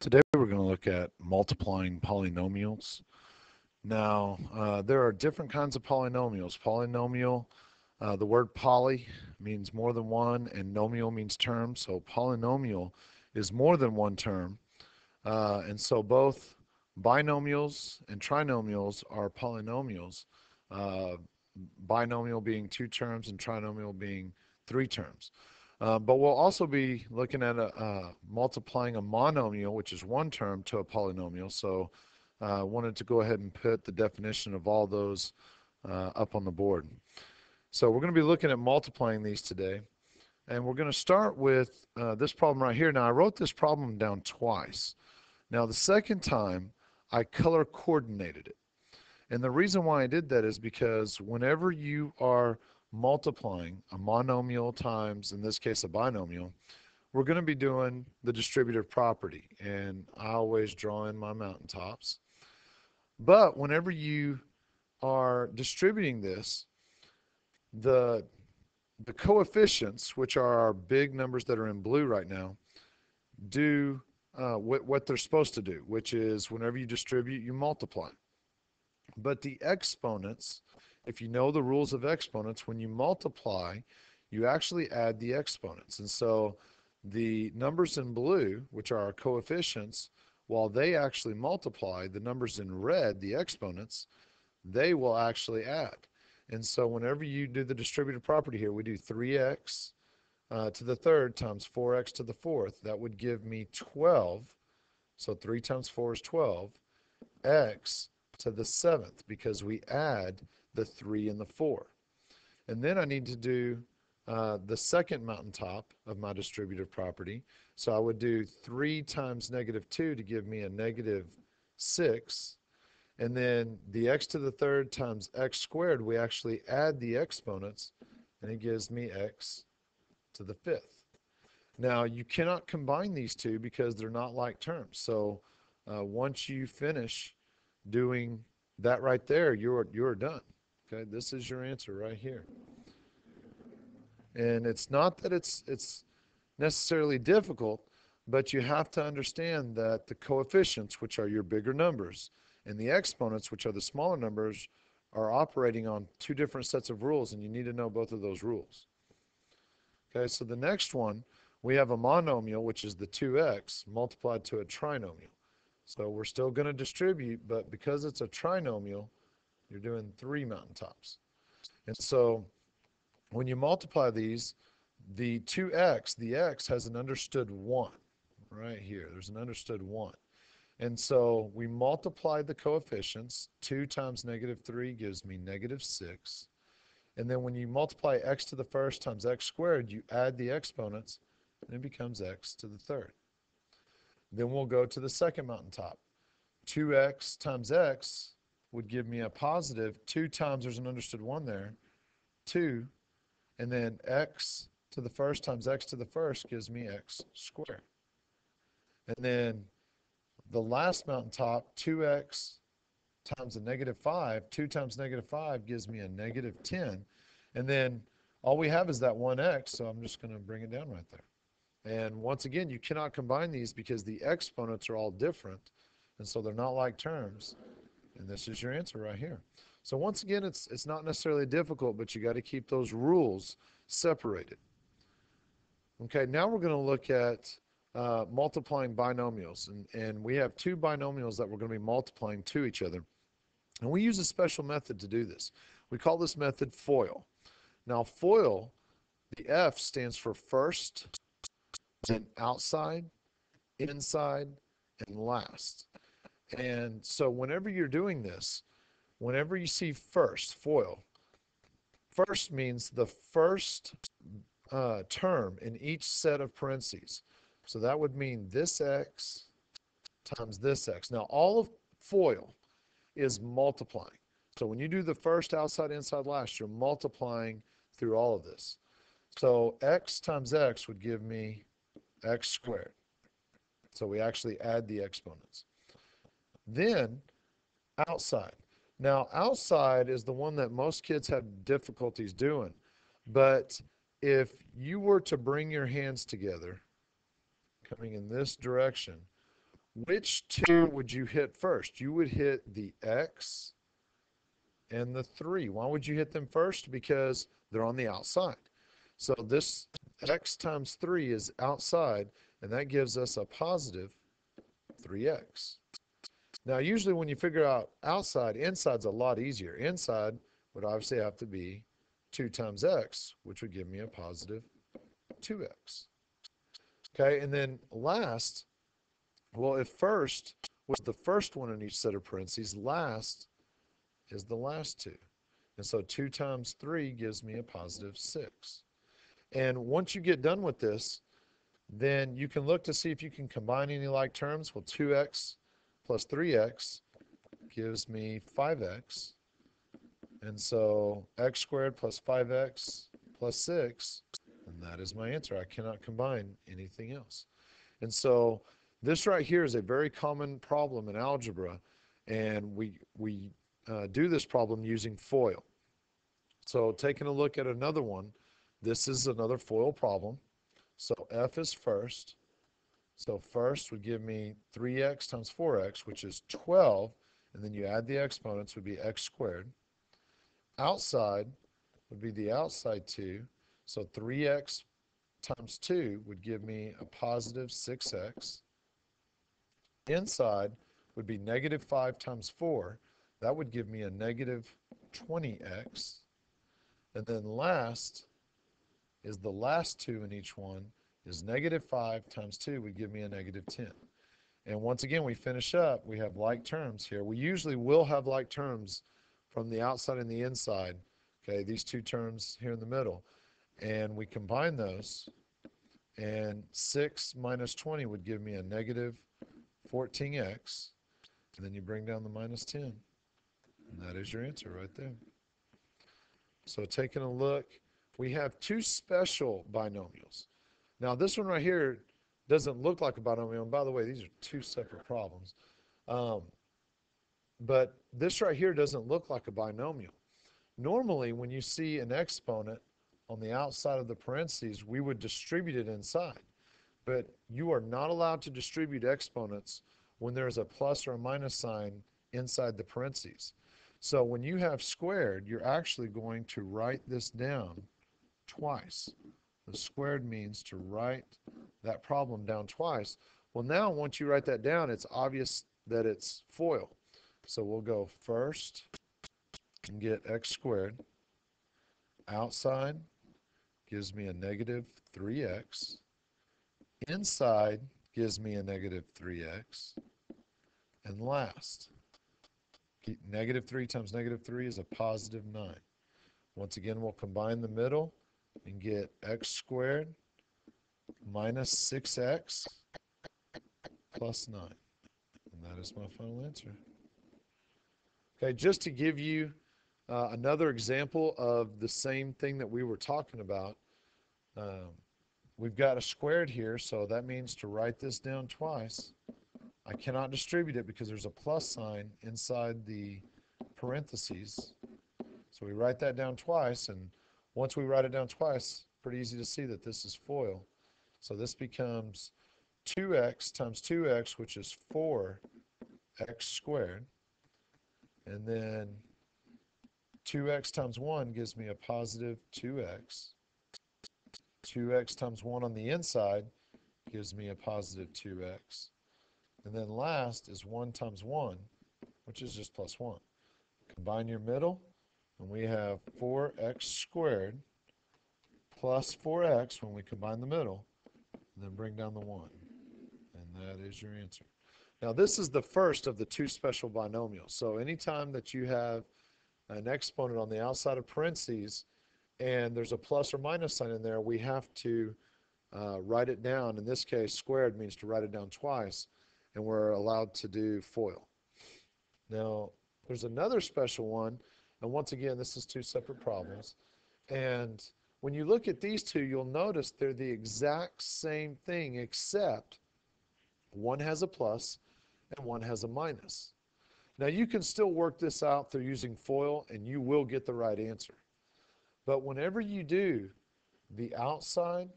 Today we're going to look at multiplying polynomials. Now, there are different kinds of polynomials. Polynomial, the word poly means more than one, and nomial means term. So polynomial is more than one term. And so both binomials and trinomials are polynomials. Uh, Binomial being two terms and trinomial being three terms. But we'll also be looking at multiplying a monomial, which is one term, to a polynomial. So I wanted to go ahead and put the definition of all those up on the board. So we're going to be looking at multiplying these today. And we're going to start with this problem right here. Now, I wrote this problem down twice. Now, the second time, I color coordinated it. And the reason why I did that is because whenever you are multiplying a monomial times, in this case, a binomial, we're going to be doing the distributive property. And I always draw in my mountaintops. But whenever you are distributing this, the coefficients, which are our big numbers that are in blue right now, do what they're supposed to do, which is whenever you distribute, you multiply. But the exponents, if you know the rules of exponents, when you multiply, you actually add the exponents. And so the numbers in blue, which are our coefficients, while they actually multiply, the numbers in red, the exponents, they will actually add. And so whenever you do the distributive property here, we do 3x to the third times 4x to the fourth. That would give me 12. So 3 times 4 is 12. X to the seventh, because we add the 3 and the 4. And then I need to do the second mountaintop of my distributive property. So I would do 3 times negative 2 to give me a negative 6. And then the x to the third times x squared, we actually add the exponents, and it gives me x to the fifth. Now, you cannot combine these two because they're not like terms. So once you finish doing that right there, you're done. Okay, this is your answer right here. And it's not that it's necessarily difficult, but you have to understand that the coefficients, which are your bigger numbers, and the exponents, which are the smaller numbers, are operating on two different sets of rules, and you need to know both of those rules. Okay, so the next one, we have a monomial, which is the 2x multiplied to a trinomial. So we're still going to distribute, but because it's a trinomial, you're doing 3 mountaintops. And so when you multiply these, the 2x, the x has an understood 1 right here. There's an understood 1. And so we multiply the coefficients. 2 times negative 3 gives me negative 6. And then when you multiply x to the first times x squared, you add the exponents, and it becomes x to the third. Then we'll go to the second mountaintop. 2x times x would give me a positive 2 times, there's an understood 1 there, 2, and then x to the first times x to the first gives me x squared. And then the last mountaintop, 2x times a negative 5, 2 times negative 5 gives me a negative 10. And then all we have is that 1x, so I'm just going to bring it down right there. And once again, you cannot combine these because the exponents are all different, and so they're not like terms. And this is your answer right here. So once again, it's not necessarily difficult, but you got to keep those rules separated. Okay, now we're going to look at multiplying binomials. And we have two binomials that we're going to be multiplying to each other. And we use a special method to do this. We call this method FOIL. Now, FOIL, the F stands for first, then outside, inside, and last. And so whenever you're doing this, whenever you see first, FOIL, first means the first term in each set of parentheses. So that would mean this x times this x. Now, all of FOIL is multiplying. So when you do the first, outside, inside, last, you're multiplying through all of this. So x times x would give me x squared. So we actually add the exponents. Then outside. Now outside is the one that most kids have difficulties doing. But if you were to bring your hands together, coming in this direction, which two would you hit first? You would hit the x and the 3. Why would you hit them first? Because they're on the outside. So this x times 3 is outside, and that gives us a positive 3x. Now, usually when you figure out outside, inside's a lot easier. Inside would obviously have to be 2 times x, which would give me a positive 2x. Okay, and then last, well, if first was the first one in each set of parentheses, last is the last two. And so 2 times 3 gives me a positive 6. And once you get done with this, then you can look to see if you can combine any like terms. Well, 2x plus 3x gives me 5x. And so x squared plus 5x plus 6, and that is my answer. I cannot combine anything else. And so this right here is a very common problem in algebra, and we do this problem using FOIL. So taking a look at another one, this is another FOIL problem. So f is first. So first would give me 3x times 4x, which is 12, and then you add the exponents, would be x squared. Outside would be the outside 2, so 3x times 2 would give me a positive 6x. Inside would be negative 5 times 4. That would give me a negative 20x. And then last is the last 2 in each one is negative 5 times 2 would give me a negative 10. And once again, we finish up. We have like terms here. We usually will have like terms from the outside and the inside. Okay, these two terms here in the middle. And we combine those. And 6 minus 20 would give me a negative 14x. And then you bring down the minus 10. And that is your answer right there. So taking a look, we have two special binomials. Now this one right here doesn't look like a binomial. And by the way, these are two separate problems. But this right here doesn't look like a binomial. Normally, when you see an exponent on the outside of the parentheses, we would distribute it inside. But you are not allowed to distribute exponents when there's a plus or a minus sign inside the parentheses. So when you have squared, you're actually going to write this down twice. The squared means to write that problem down twice. Well, now once you write that down, it's obvious that it's FOIL. So we'll go first and get x squared. Outside gives me a negative 3x. Inside gives me a negative 3x. And last, negative 3 times negative 3 is a positive 9. Once again, we'll combine the middle and get x squared minus 6x plus 9. And that is my final answer. Okay, just to give you another example of the same thing that we were talking about, we've got a squared here, so that means to write this down twice. I cannot distribute it because there's a plus sign inside the parentheses. So we write that down twice, and once we write it down twice, pretty easy to see that this is FOIL. So this becomes 2x times 2x, which is 4x squared. And then 2x times 1 gives me a positive 2x. 2x times 1 on the inside gives me a positive 2x. And then last is 1 times 1, which is just plus 1. Combine your middle, and we have 4x squared plus 4x when we combine the middle, and then bring down the 1. And that is your answer. Now this is the first of the two special binomials. So anytime that you have an exponent on the outside of parentheses and there's a plus or minus sign in there, we have to write it down. In this case, squared means to write it down twice, and we're allowed to do FOIL. Now there's another special one, and once again, this is two separate problems. And when you look at these two, you'll notice they're the exact same thing, except one has a plus and one has a minus. Now you can still work this out through using FOIL, and you will get the right answer. But whenever you do the outside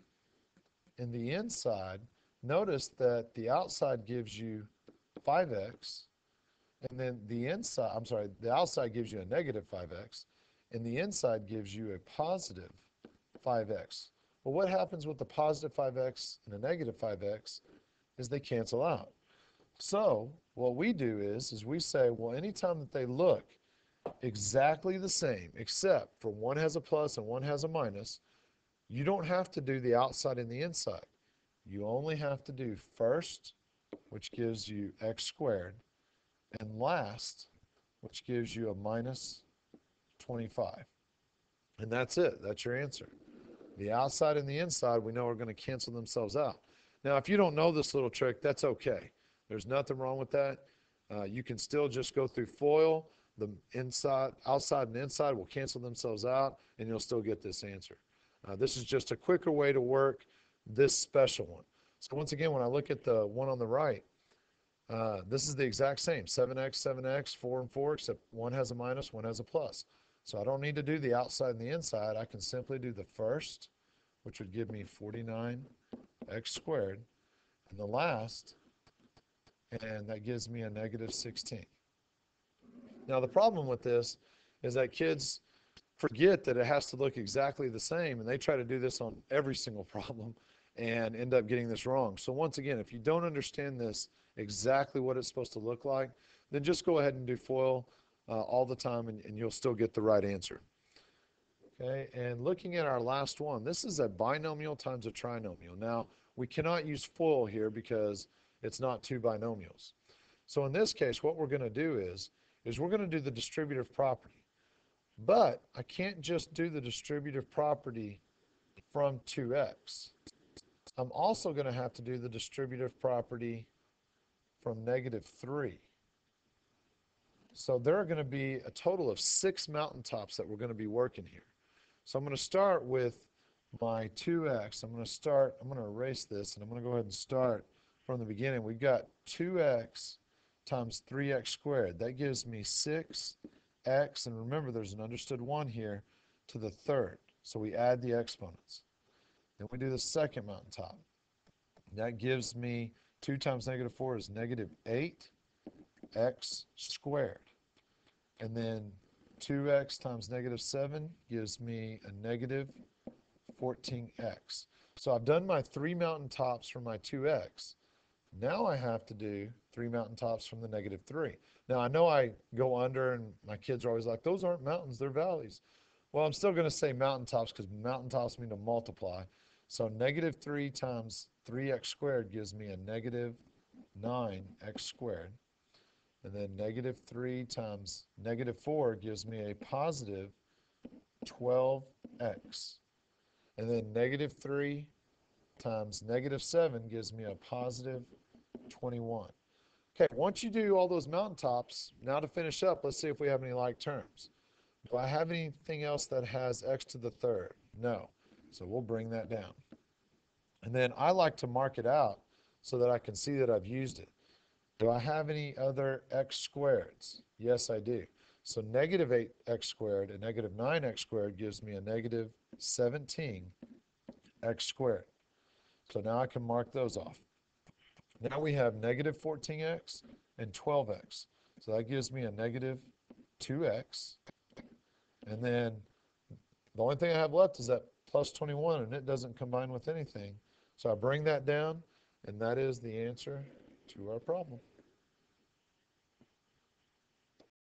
and the inside, notice that the outside gives you 5x, and then the inside, I'm sorry, the outside gives you a negative 5x, and the inside gives you a positive 5x. Well, what happens with the positive 5x and the negative 5x is they cancel out. So what we do is we say, well, anytime that they look exactly the same, except for one has a plus and one has a minus, you don't have to do the outside and the inside. You only have to do first, which gives you x squared, and last, which gives you a minus 25. And that's it. That's your answer. The outside and the inside, we know are going to cancel themselves out. Now, if you don't know this little trick, that's okay. There's nothing wrong with that. You can still just go through FOIL. The outside and inside will cancel themselves out, and you'll still get this answer. This is just a quicker way to work this special one. So once again, when I look at the one on the right, this is the exact same, 7x, 7x, 4 and 4, except one has a minus, one has a plus. So I don't need to do the outside and the inside. I can simply do the first, which would give me 49x squared, and the last, and that gives me a negative 16. Now the problem with this is that kids forget that it has to look exactly the same, and they try to do this on every single problem and end up getting this wrong. So once again, if you don't understand this exactly what it's supposed to look like, then just go ahead and do FOIL all the time, and you'll still get the right answer. Okay, and looking at our last one, this is a binomial times a trinomial. Now, we cannot use FOIL here because it's not two binomials. So in this case, what we're going to do is we're going to do the distributive property. But I can't just do the distributive property from 2x. I'm also going to have to do the distributive property from negative 3. So there are going to be a total of 6 mountaintops that we're going to be working here. So I'm going to start with my 2x. I'm going to erase this, and I'm going to go ahead and start from the beginning. We've got 2x times 3x squared. That gives me 6x, and remember there's an understood 1 here, to the third. So we add the exponents. Then we do the second mountaintop. That gives me 2 times negative 4 is negative 8x squared. And then 2x times negative 7 gives me a negative 14x. So I've done my 3 mountaintops for my 2x. Now I have to do 3 mountaintops from the negative 3. Now I know I go under, and my kids are always like, those aren't mountains, they're valleys. Well, I'm still going to say mountaintops because mountaintops mean to multiply. So negative 3 times 3x squared gives me a negative 9x squared. And then negative 3 times negative 4 gives me a positive 12x. And then negative 3 times negative 7 gives me a positive 21. Okay, once you do all those mountaintops, now to finish up, let's see if we have any like terms. Do I have anything else that has x to the third? No. So we'll bring that down. And then I like to mark it out so that I can see that I've used it. Do I have any other x squareds? Yes, I do. So negative 8x squared and negative 9x squared gives me a negative 17x squared. So now I can mark those off. Now we have negative 14x and 12x. So that gives me a negative 2x. And then the only thing I have left is that plus 21, and it doesn't combine with anything. So I bring that down, and that is the answer to our problem.